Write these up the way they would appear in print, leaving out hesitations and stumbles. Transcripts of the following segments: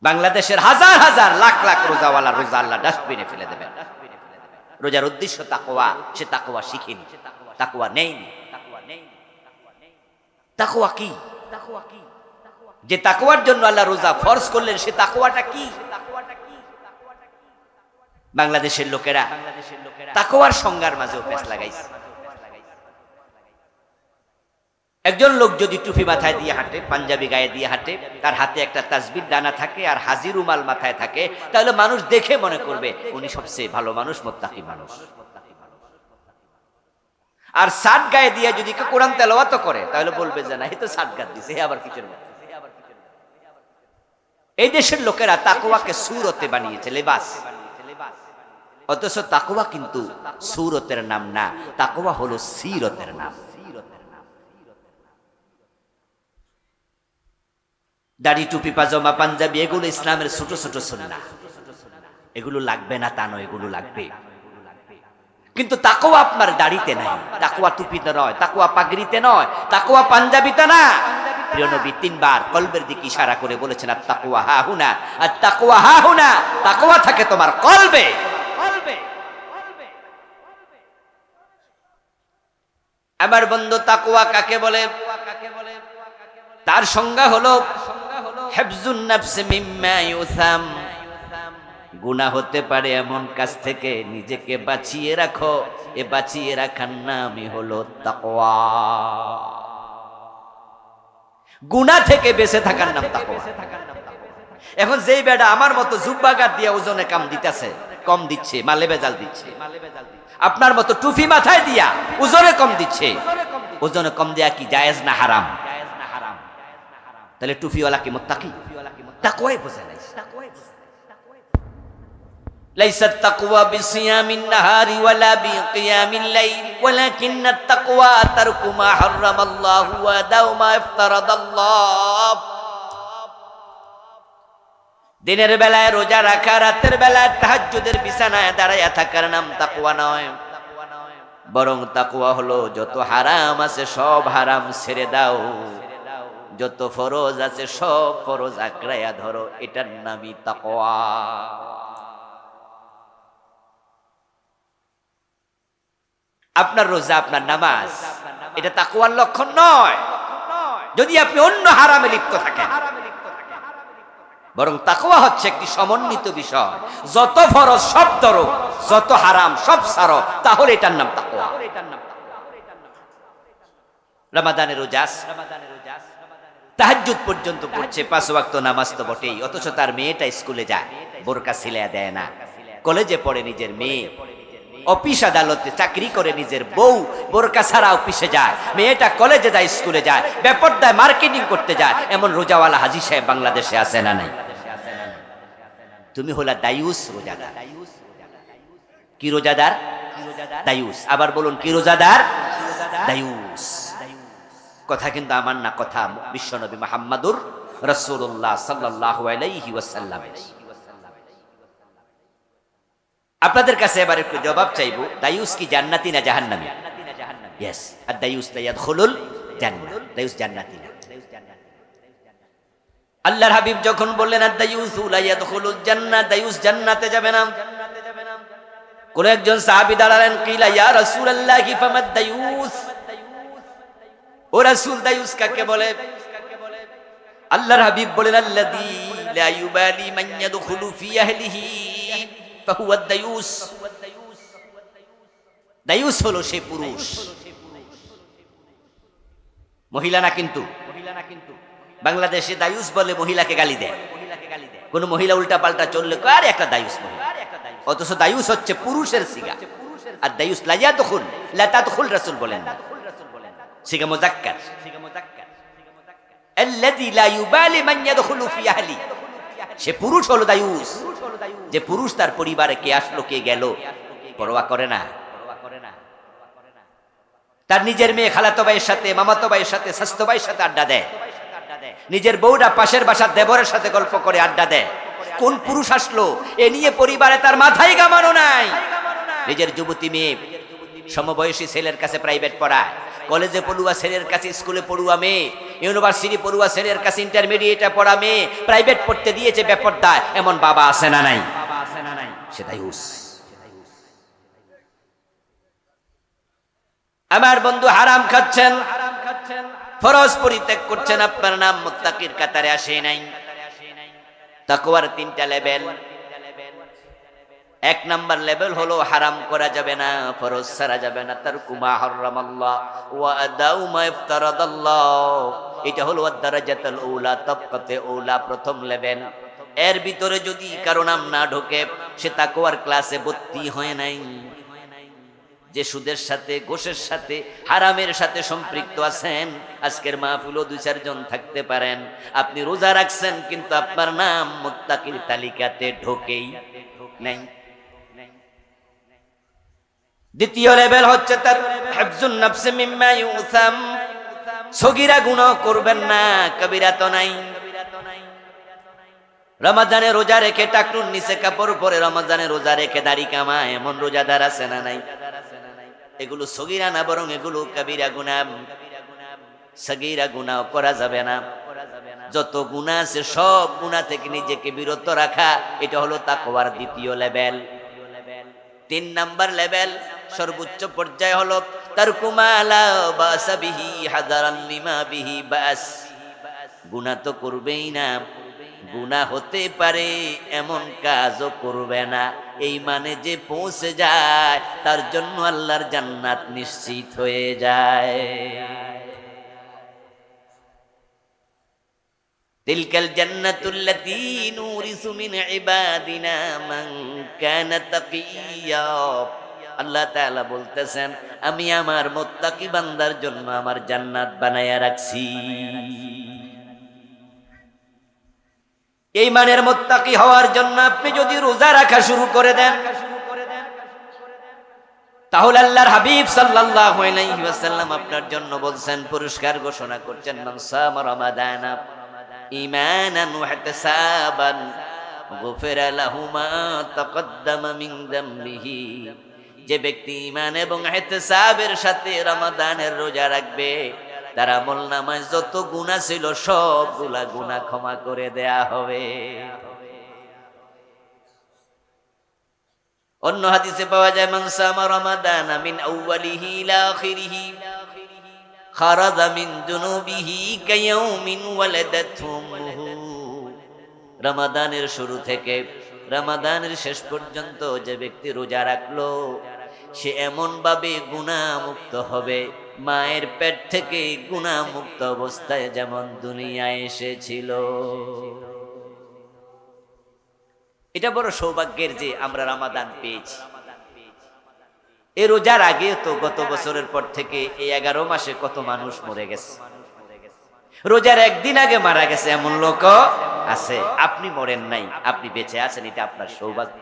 বাংলাদেশের হাজার হাজার লাখ লাখ রোজাওয়ালা রোজা আল্লাহ ডাস্টবিনে ফেলে দেবেন। রোজার উদ্দেশ্য তাকওয়া, সে তাকওয়া শিখেনি, তাকওয়া নেইনি। তাকওয়া কি? যে তাকওয়ার জন্য আল্লাহ রোজা ফরজ করলেন, সে তাকওয়াটা কি? বাংলাদেশের লোকেরা তাকওয়ার সংজ্ঞার মাঝেও পেঁচ লাগাইছে। একজন লোক যদি টুপি মাথায় দিয়ে হাঁটে, পাঞ্জাবি গায়ে দিয়ে হাঁটে, তার হাতে একটা তাসবির দানা থাকে আর হাজির রুমাল মাথায় থাকে, তাহলে মানুষ দেখে মনে করবে উনি সবচেয়ে ভালো মানুষ, মুত্তাকি মানুষ। আর সাট গায়ে দিয়ে যদি কেউ কোরআন তেলাওয়াত করে, তাহলে বলবে যে না, এ তো সাট গায়ে দিছে, আবার কিছু না। এই দেশের লোকেরা তাকওয়াকে সূরতে বানিয়েছে, লেবাস। অথচ তাকওয়া কিন্তু সূরতের নাম না, তাকওয়া হলো সিরতের নাম। দাড়ি, টুপি, পাজামা, পাঞ্জাবি এগুলো ইসলামের ছোট ছোট সুন্নাহ। এগুলো লাগবে না তা নয়, এগুলো লাগবে। কিন্তু তাকওয়া আপনার দাড়িতে নাই, তাকওয়া টুপিতে নয়, তাকওয়া পাগড়িতে নয়, তাকওয়া পাঞ্জাবিতে না। প্রিয় নবী তিনবার কলবের দিকে ইশারা করে বলেছেন, আত-তাকওয়া হাহুনা, আত-তাকওয়া হাহুনা। তাকওয়া থাকে তোমার কলবে। আমার বন্ধু, তাকওয়া কাকে বলে? তার সংজ্ঞা হলো হিফজুন নাফস মিম্মা ইউসাম। গুনাহ হতে পারে এমন কাজ থেকে নিজেকে বাঁচিয়ে রাখো, এ বাঁচিয়ে রাখার নামই হলো তাকওয়া। গুনাহ থেকে বেঁচে থাকার নাম তাকওয়া। এখন যেই বেটা আমার মতো জুব্বাগাত দিয়ে ওজনে কম দিতেছে, কম দিচ্ছে, মালে বেজাল দিচ্ছে, আপনার মতো টুপি মাথায় দিয়া ওজনে কম দিচ্ছে, ওজনে কম দেয়া কি জায়েজ না হারাম? তাহলে টুপিওয়ালা কি মুত্তাকি? তাকওয়াই বোঝে নাই। লাইসাত তাকওয়া বিসিয়ামিন নাহারি ওয়ালা বিকিয়ামিল লাইল ওয়ালাকিন্নাত তাকওয়া তারকু মা হারামাল্লাহু ওয়া দাউ মা ইফতারাদাল্লাহ। দিনের বেলায় রোজা রাখা, রাতের বেলায় তাহাজ্জুদের বিছানায় দাঁড়ায়া থাকার নাম তাকওয়া নয়। বরং তাকওয়া হলো যত হারাম আছে সব হারাম ছেড়ে দাও, যত ফরজ আছে সব ফরজ আঁকড়াইয়া ধরো, এটার নামই তাকওয়া। আপনার রোজা, আপনার নামাজ, এটা তাকওয়ার লক্ষণ নয় যদি আপনি অন্য হারামে লিপ্ত থাকেন। বরং তাকওয়া হচ্ছে একটি সমন্বিত বিষয়। যত ফরজ সব ধরো, যত হারাম সব ছাড়ো, তাহলে এটার নাম তাকওয়া। রমাদানের রোজা তাহাজ্জুদ পর্যন্ত পড়ছে, 5 ওয়াক্ত নামাজ তো বটেই, অথচ তার মেয়েটা স্কুলে যায়, বোরকা সিলায়া দেয় না। কলেজে পড়ে নিজের মেয়ে, অফিস আদালতে চাকরি করে নিজের বউ বোরকা ছাড়া অফিসে যায়, মেয়েটা কলেজে যায়, স্কুলে যায়, বেপরদায় মার্কেটিং করতে যায়। এমন রোজাওয়ালা হাজী সাহেব বাংলাদেশে আছে না নাই? তুমি হলা দায়ুস রোজাদার। কি রোজাদার? দায়ুস। আবার বলুন, কি রোজাদার? দায়ুস। কথা কিন্তু আমার না, কথা বিশ্বনবী মুহাম্মদুর রাসূলুল্লাহ সাল্লাল্লাহু আলাইহি ওয়াসাল্লাম। আপনাদের কাছে এবার একটু জবাব চাইবো, দায়ুস কি জান্নাতি না জাহান্নামী? ইয়েস, আর দায়ুস লা ইয়াদখুলুল জান্নাহ, দায়ুস জান্নাতি না। আল্লাহর হাবিব যখন বললেন আর দায়ুস লা ইয়াদখুলুল জান্নাহ, দায়ুস জান্নাতে যাবে না, কোন একজন সাহাবী দাঁড়ালেন, কিলা ইয়া রাসূলুল্লাহ ফামাদ দায়ুস। ও রাসূল, দায়ুস কাকে বলে? আল্লাহর হাবিব বলেন, আল্লাযী লা ইউবালি মান ইয়াদখুলু ফি আহলিহি ফাহুয়া দায়ুস। দায়ুস হলো সেই পুরুষ, মহিলা না। কিন্তু বাংলাদেশে দায়ুস বলে মহিলাকে গালি দেয়। কোন মহিলা উল্টা পাল্টা চললে আরে একটা দায়ুস মহিলা, অথচ দায়ুস হচ্ছে পুরুষের সিগা। আর দায়ুস লা ইয়াদখুল, লা তাদখুল রাসূল বলেন, সিগা মুযাক্কার। আল্লাযী লা ইউবালি মান ইয়াদখুলু ফি আহলি, সে পুরুষ হলো দায়ুস, যে পুরুষ তার পরিবারে কে আসলো কে গেল পরোয়া করে না। তার নিজের মেয়ে খালাতো ভাইয়ের সাথে, মামাতো ভাইয়ের সাথে, শাস্তো ভাইয়ের সাথে আড্ডা দেয়। নিজের বউরা পাশের বাসার দেবরের সাথে গল্প করে আড্ডা দেয়। কোন পুরুষ আসলো এ নিয়ে পরিবারে তার মাথায় ঘামানো নাই। নিজের যুবতী মেয়ে সমবয়সী ছেলের কাছে প্রাইভেট পড়ায়, কলেজে পড়ুয়া ছেলের কাছে স্কুলে পড়ুয়া মেয়ে, ইউনিভার্সিটি পড়ুয়া ছেলের কাছে ইন্টারমিডিয়েটে পড়া মেয়ে প্রাইভেট পড়তে দিয়েছে বেপরদায়, এমন বাবা আছে না নাই? সেটাই হুস। আমার বন্ধু হারাম খাচ্ছেন, ফরজ পরিত্যাগ করছেন, আপনার নাম মুত্তাকির কাতারে আসে নাই। তাকওয়ার তিনটা লেভেল। এক নাম্বার লেভেল হলো হারাম করা যাবে না, ফরজ ছাড়া যাবে না, তারকু মা হারামাল্লাহ ওয়া আদাউ মা ইফতারাদাল্লাহ। এটা হলো আদ-দারাজাতুল উলা, তাবকাতে উলা, প্রথম লেভেল। এর ভিতরে যদি কারো নাম না ঢোকে, সে তাকওয়ার ক্লাসে ভর্তি হয় নাই। যে সুদের সাথে, ঘোষের সাথে, হারামের সাথে সম্পৃক্ত আছেন, আজকের মাহফিলও 2-4 জন থাকতে পারেন। আপনি রোজা রাখছেন কিন্তু আপনার নাম মুত্তাকির তালিকাতে ঢোকেই নাই। দ্বিতীয় লেভেল হচ্ছে তার হিফজুন নাফস মিম্মা ইউসাম। সগীরা গুনাহ করবেন না, কবিরা তো নাই। রমজানে রোজা রেখে টাকনুর নিচে কাপড় পরে রমজানে রোজা রেখে দাড়ি কামায় এমন রোজাদার আছে না নাই? এগুলো সগীরা না, বরং এগুলো কবিরা গুনাহ। সগীরা গুনাহ করা যাবে না। যত গুনাহ আছে সব গুনাহ থেকে নিজেকে বিরত রাখা, এটা হলো তাকওয়ার দ্বিতীয় লেভেল। 3 নাম্বার লেভেল, সর্বোচ্চ পর্যায় হলো তারকু মা লা বাসা বিহি হাযারান লিমা বিহি বাস। গুনাহ তো করবেই না, গুনাহ হতে পারে এমন কাজও করবে না। এই মানে যে পৌঁছে যায় তার জন্য আল্লাহর জান্নাত নিশ্চিত হয়ে যায়। তিলকাল জান্নাতুল্লাতী নুরিসু মিন ইবাদিনা মান কানা তাকিয়্যা। আল্লাহ তাআলা বলতেছেন, আমি আমার মুত্তাকি বান্দার জন্য আমার জান্নাত বানায়া রাখছি। এই মানের মুত্তাকি হওয়ার জন্য আপনি যদি রোজা রাখা শুরু করে দেন, তাহলে আল্লাহর হাবিব সাল্লাল্লাহু আলাইহি ওয়াসাল্লাম আপনার জন্য বলছেন, পুরস্কার ঘোষণা করছেন, মান সামা রমাদানা ঈমানান ওয়া ইহতিসাবান গুফিরা লাহু মা তাকদ্দামা মিন যামবিহি। যে ব্যক্তি ঈমান এবং ইহতিসাবের সাথে রমাদানের রোজা রাখবে, তার আমলনামায় যত গুনাহ ছিল সবগুলা গুনাহ ক্ষমা করে দেয়া হবে। অন্য হাদিসে পাওয়া যায়, মান সামা রমাদানা মিন আউয়ালিহি ইলা আখিরিহি খারাজা মিন যুনুবিহি কায়াউমিন ওয়ালাদাতহু উম্মুহু। রমাদানের শুরু থেকে রমাদানের শেষ পর্যন্ত যে ব্যক্তি রোজা রাখলো, সে এমন ভাবে গুনাহ মুক্ত হবে, মায়ের পেট থেকে গুনাহ মুক্ত অবস্থায় যেমন দুনিয়ায় এসেছিল। এটা বড় সৌভাগ্যের যে আমরা রমাদান পেয়েছি। এই রোজার আগে তো গত বছরের পর থেকে এই 11 মাসে কত মানুষ মরে গেছে। রোজার একদিন আগে মারা গেছে এমন লোক আছে। আপনি মরেন নাই, আপনি বেঁচে আছেন, এটা আপনার সৌভাগ্য।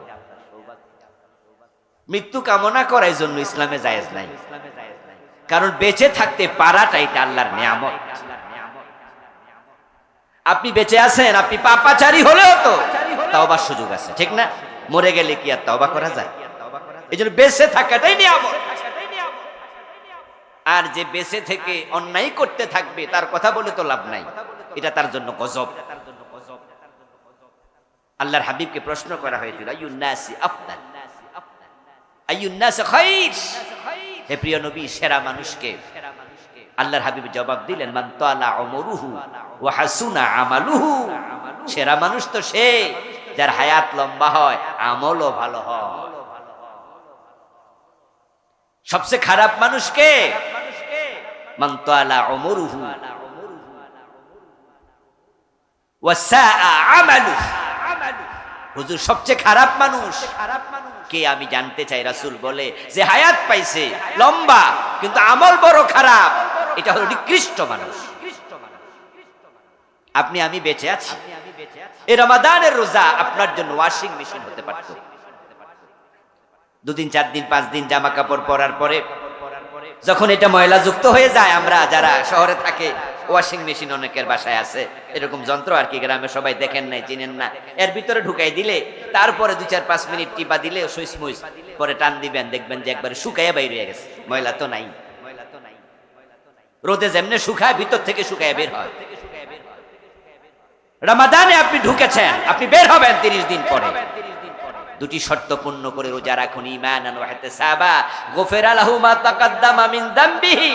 মৃত্যু কামনা করার জন্য ইসলামে জায়েজ নাই, কারণ বেঁচে থাকতে পারাটা এটা আল্লাহর নিয়ামত। আপনি বেঁচে আছেন, আপনি পাপাচারী হলেও তো তওবার সুযোগ আছে, ঠিক না? মরে গেলে কি আর তওবা করা যায়? এইজন্য বেঁচে থাকাটাই নিয়ামত। আর যে বেঁচে থেকে অন্যায় করতে থাকবে তার কথা বলে তো লাভ নাই, এটা তার জন্য গজব। আল্লাহর হাবিবকে প্রশ্ন করা হয়েছিল, আইয়ুন নাসি আফদাল, আইয়ুন নাসি খায়র, হে প্রিয় নবী, সেরা মানুষকে? আল্লাহর হাবিব জবাব দিলেন, মান তালা উমরুহু ওয়া হাসুনা আমালুহু। সেরা মানুষ তো সে যার হায়াত লম্বা হয়, আমলও ভালো হয়। সবচেয়ে খারাপ মানুষ কে? মান তালা উমরুহু ওয়া সাআ আমালুহু। হুজুর, সবচেয়ে খারাপ মানুষ কে? আমি জানতে চাই। রাসূল বলে, যে হায়াত পাইছে লম্বা কিন্তু আমল বড় খারাপ, এটা হলো নিকৃষ্ট মানুষ। আপনি আমি বেঁচে আছি, এই রমাদানের রোজা আপনার জন্য ওয়াশিং মেশিন হতে পারত। 2 দিন 4 দিন 5 দিন জামা কাপড় পরার পরে যখন এটা ময়লা যুক্ত হয়ে যায়, আমরা যারা শহরে থাকে, ওয়াশিং মেশিন অনেকের বাসায় আছে, এরকম যন্ত্র আর কি, গ্রামে সবাই দেখেন নাই, চিনেন না। এর ভিতরে ঢুকাই দিলে তারপরে 2-4-5 মিনিট টিপা দিলে সুইচ মুইচ পরে টান দিবেন, দেখবেন যে একবারে শুকাইয়া বাইরে হয়ে গেছে, ময়লা তো নাই। রোদে যেমনে শুকায় ভিতর থেকে শুকায় বের হয়। রমাদানে আপনি ঢুকেছেন, আপনি বের হবেন 30 দিন পরে। দুটি শর্ত পূর্ণ করে রোজা রাখুন, ঈমানান ওয়া ইহতিসাবা গুফিরা লাহু মা তাকাদ্দামা মিন যামবিহি।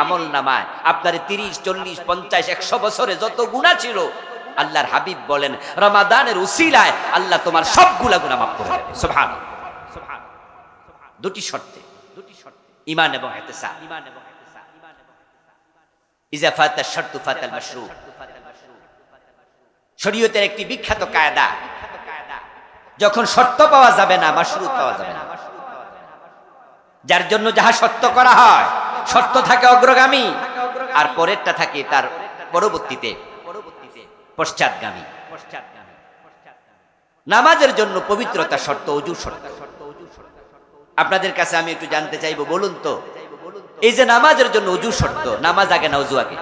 আমল নামায় আপনার 30, 40, 50, 100 বছরে যত গুনাহ ছিল, আল্লাহর হাবিব বলেন রমাদানের উসিলায় আল্লাহ তোমার সবগুলা গুনাহ মাফ করে দেবে। সুবহানাল্লাহ। দুটি শর্তে, ঈমান এবং ইহতিসাব। ইজা ফাতা শারতু ফাতাল মাশরু। শরীয়তের একটি বিখ্যাত কায়দা, যখন শর্ত পাওয়া যাবে না, মাশরুত পাওয়া যাবে না। যার জন্য যাহা শর্ত করা হয়, শর্ত থাকে অগ্রগামী আর পরেরটা থাকে তার পরবর্তীতে পশ্চাৎগামী। নামাজের জন্য পবিত্রতা শর্ত, ওযু শর্ত। আপনাদের কাছে আমি একটু জানতে চাইবো, বলুন তো, এই যে নামাজের জন্য ওযু শর্ত, নামাজ আগে না ওযু আগে?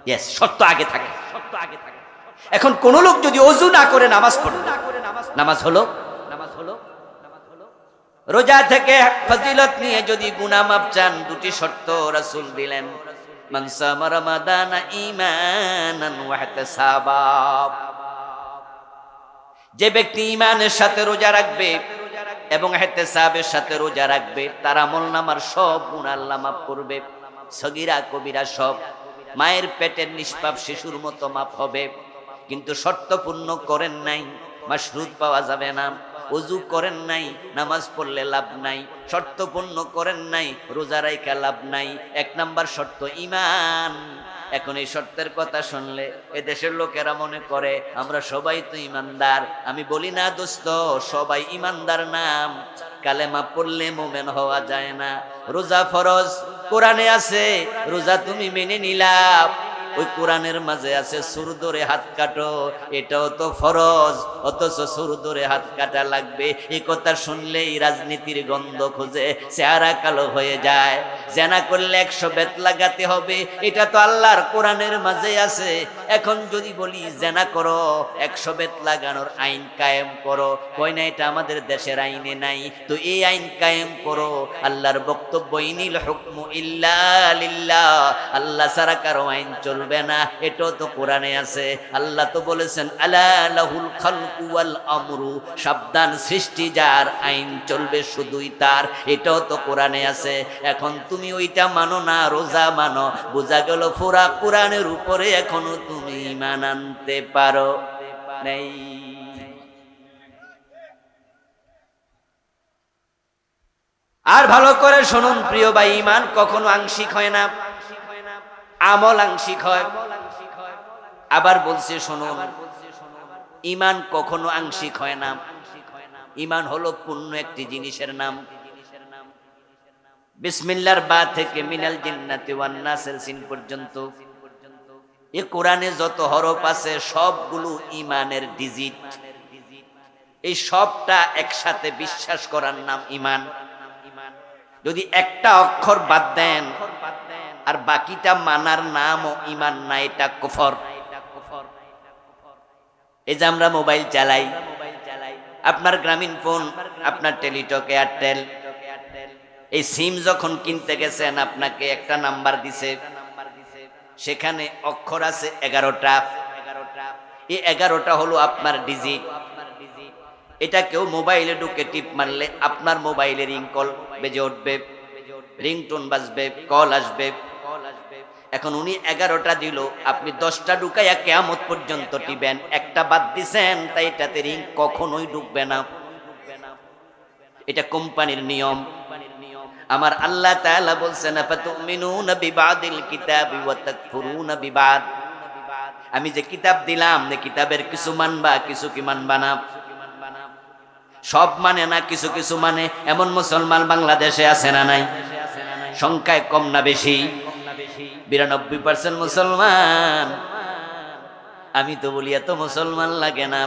ইয়েস, শর্ত আগে থাকে। এখন কোন লোক যদি ওযু না করে নামাজ পড়ে, নামাজ হলো? রোজা থেকে ফজিলত নিয়ে যদি গুনাহ মাফ চান, দুটি শর্ত রাসূল দিলেন, মান সামা রমাদানা ঈমানান ওয়া ইহতিসাবা। যে ব্যক্তি ঈমানের সাথে রোজা রাখবে এবং ইহতিসাবের সাথে রোজা রাখবে, তার আমলনামার সব গুনাহ আল্লাহ মাফ করবে, সগীরা কবিরা সব। মায়ের পেটের নিষ্পাপ শিশুর মতো মাফ হবে। কিন্তু শর্ত পূর্ণ করেন নাই, মাশরুত পাওয়া যাবে না। ওযু করেন নাই, নামাজ পড়লে লাভ নাই। শর্ত পূর্ণ করেন নাই, রোজা রাইখা লাভ নাই। 1 নাম্বার শর্ত ঈমান। এখন এই শর্তের কথা শুনলে এদেশের লোকেরা মনে করে আমরা সবাই তো ঈমানদার। আমি বলি না দোস্ত, সবাই ঈমানদার নাম, কালেমা পড়লে মুমিন হওয়া যায় না। রোজা ফরজ, কোরআনে আছে, রোজা তুমি মেনে নিলা, ওই কোরআনের মাঝে আছে সুর ধরে হাত কাটো, এটাও তো ফরজ, অথচ সুর ধরে হাত কাটা লাগবে। এই কথা শুনলেই রাজনীতির গন্ধ খোঁজে, চেহারা কালো হয়ে যায়। জেনা করলে 100 বেত লাগাতে হবে, এটা তো আল্লাহর কোরআনের মাঝে আছে। এখন যদি বলি জেনা করো, 100 বেত লাগানোর আইন কায়েম করো, কই না এটা আমাদের দেশের আইনে নাই, তো এই আইন কায়েম করো। আল্লাহর বক্তব্য, ইনিল হুকমু ইল্লা লিল্লাহ, আল্লাহ ছাড়া কারো আইন চলবে না, এটাও তো কোরআনে আছে। আল্লাহ তো বলেছেন আলা লাহুল খালকু ওয়াল আমরু, সাবধান, সৃষ্টি যার, আইন চলবে শুধুই তার, এটাও তো কোরআনে আছে। এখন তুমি ওইটা মানো না, রোজা মানো, বোঝা গেল পুরা কোরআনের উপরে এখনো তুমি ঈমান আনতে পারো নাই। আর ভালো করে শুনুন প্রিয় ভাই, ঈমান কখনো আংশিক হয় না, আমল আংশিক হয়। আবার বলছে শুনুন, ঈমান কখনো আংশিক হয় না। ঈমান হলো পূর্ণ একটি জিনিসের নাম। বিসমিল্লাহর বা থেকে মিনাল জিন্নাতি ওয়ান নাসের সিন পর্যন্ত এই কোরআনে যত হরফ আছে সবগুলো ঈমানের ডিজিট। এই সবটা একসাথে বিশ্বাস করার নাম ঈমান। যদি একটা অক্ষর বাদ দেন আর বাকিটা মানার নামও ঈমান না, এটা কুফর। এই যে আমরা মোবাইল চালাই, আপনার গ্রামীণ ফোন, আপনার টেলিটক, এয়ারটেল, এই সিম যখন কিনতে গেছেন আপনাকে একটা নাম্বার দিছে, সেখানে অক্ষর আছে 11টা। এই 11টা হলো আপনার ডিজিট। এটা কেউ মোবাইলে ঢুকে টিপ মারলে আপনার মোবাইলে রিং কল বেজে উঠবে, রিংটোন বাজবে, কল আসবে। এখন উনি 11টা দিল, আপনি 10টা ঢুকাইয়া কিয়ামত পর্যন্ত টিবেন, একটা বাদ দিছেন, তাই এটাতে রিং কখনোই ঢুকবে না। এটা কোম্পানির নিয়ম। আমার আল্লাহ তাআলা বলছেন আফাতুমিনুনা বিবাদিল কিতাবি ওয়া তাকফুরুনা বিবাদ। আমি যে কিতাব দিলাম, এই কিতাবের কিছু মানবা, কিছু কি মানবা না? সব মানে না, কিছু কিছু মানে। এমন মুসলমান বাংলাদেশে আছে না নাই? সংখ্যায় কম না বেশি? 92% মুসলমান। আমি তো বলি এত মুসলমান লাগে না।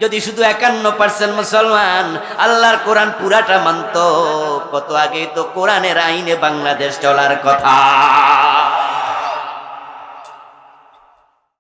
যদি শুধু 51% মুসলমান আল্লাহর কোরআন পুরাটা মানত, কত আগে তো কোরআনের আইনে বাংলাদেশ চলার কথা।